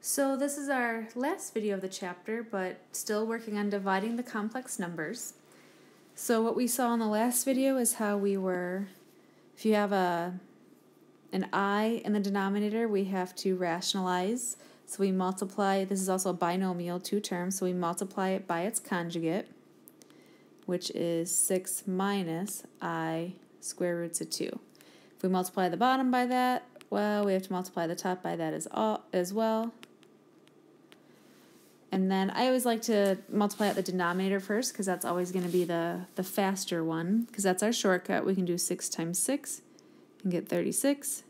So this is our last video of the chapter, but still working on dividing the complex numbers. So what we saw in the last video is how we were, if you have an I in the denominator, we have to rationalize. So we multiply, this is also a binomial, two terms, so we multiply it by its conjugate, which is 6 minus I square roots of 2. If we multiply the bottom by that, well, we have to multiply the top by that as well. And then I always like to multiply out the denominator first because that's always going to be the faster one, because that's our shortcut. We can do 6 times 6 and get 36.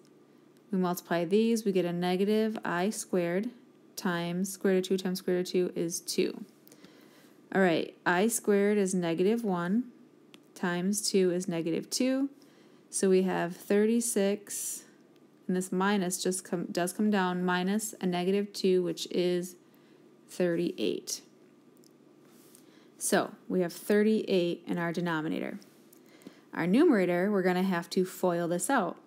We multiply these, we get a negative I squared times square root of 2 times square root of 2 is 2. All right, I squared is negative 1 times 2 is negative 2. So we have 36, and this minus does come down, minus a negative 2, which is 38. So we have 38 in our denominator. Our numerator, we're going to have to FOIL this out.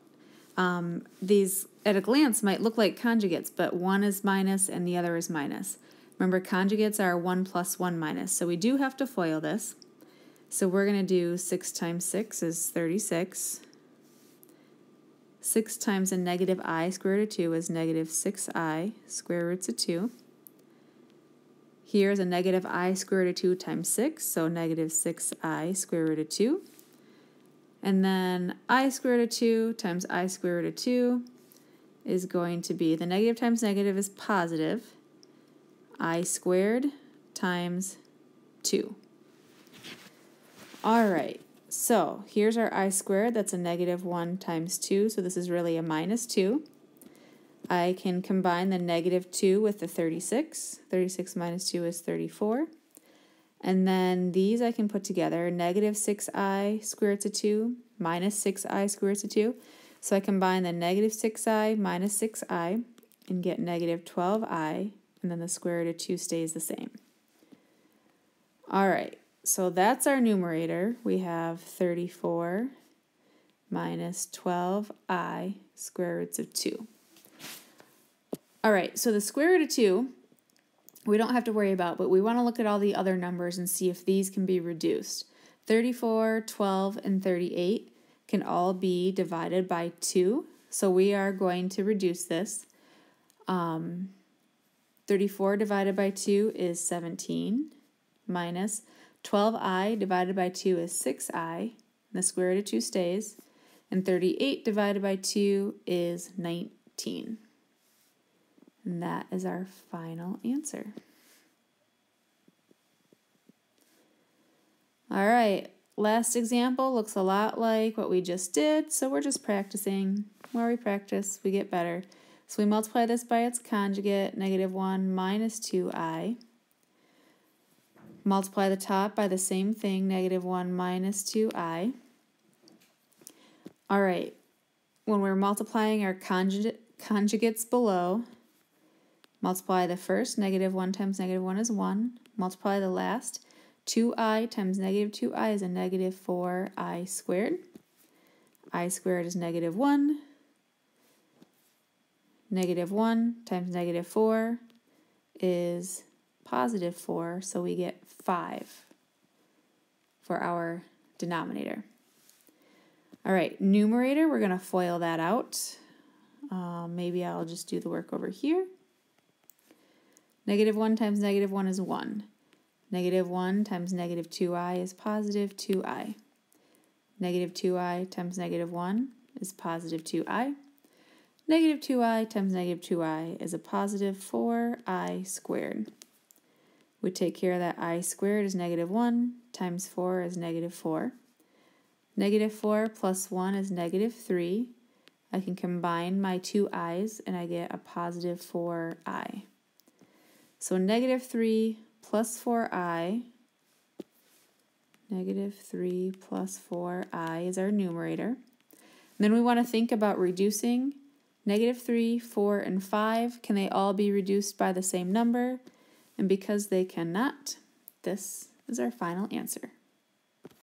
These at a glance might look like conjugates, but one is minus and the other is minus. Remember, conjugates are 1 plus 1 minus, so we do have to FOIL this. So we're going to do 6 times 6 is 36. 6 times a negative I square root of 2 is negative 6I square roots of 2. Here's a negative I square root of 2 times 6, so negative 6I square root of 2. And then I square root of 2 times I square root of 2 is going to be, the negative times negative is positive, I squared times 2. All right, so here's our I squared. That's a negative 1 times 2, so this is really a minus 2. I can combine the negative 2 with the 36. 36 minus 2 is 34. And then these I can put together, negative 6I square root of 2 minus 6I square root of 2. So I combine the negative 6I minus 6I and get negative 12I, and then the square root of 2 stays the same. All right, so that's our numerator. We have 34 minus 12I square roots of 2. All right, so the square root of 2, we don't have to worry about, but we want to look at all the other numbers and see if these can be reduced. 34, 12, and 38 can all be divided by 2, so we are going to reduce this. 34 divided by 2 is 17, minus 12I divided by 2 is 6I, and the square root of 2 stays, and 38 divided by 2 is 19. And that is our final answer. All right, last example looks a lot like what we just did, so we're just practicing. The more we practice, we get better. So we multiply this by its conjugate, negative 1 minus 2I. Multiply the top by the same thing, negative 1 minus 2I. All right, when we're multiplying our conjugates below, multiply the first, negative 1 times negative 1 is 1. Multiply the last, 2I times negative 2I is a negative 4I squared. I squared is negative 1. Negative 1 times negative 4 is positive 4, so we get 5 for our denominator. All right, numerator, we're going to FOIL that out. Maybe I'll just do the work over here. Negative 1 times negative 1 is 1. Negative 1 times negative 2I is positive 2I. Negative 2I times negative 1 is positive 2I. Negative 2I times negative 2I is a positive 4I squared. We take care of that I squared is negative 1 times 4 is negative 4. Negative 4 plus 1 is negative 3. I can combine my two i's and I get a positive 4I. So negative 3 plus 4i, negative 3 plus 4i is our numerator. And then we want to think about reducing. Negative 3, 4, and 5, can they all be reduced by the same number? And because they cannot, this is our final answer.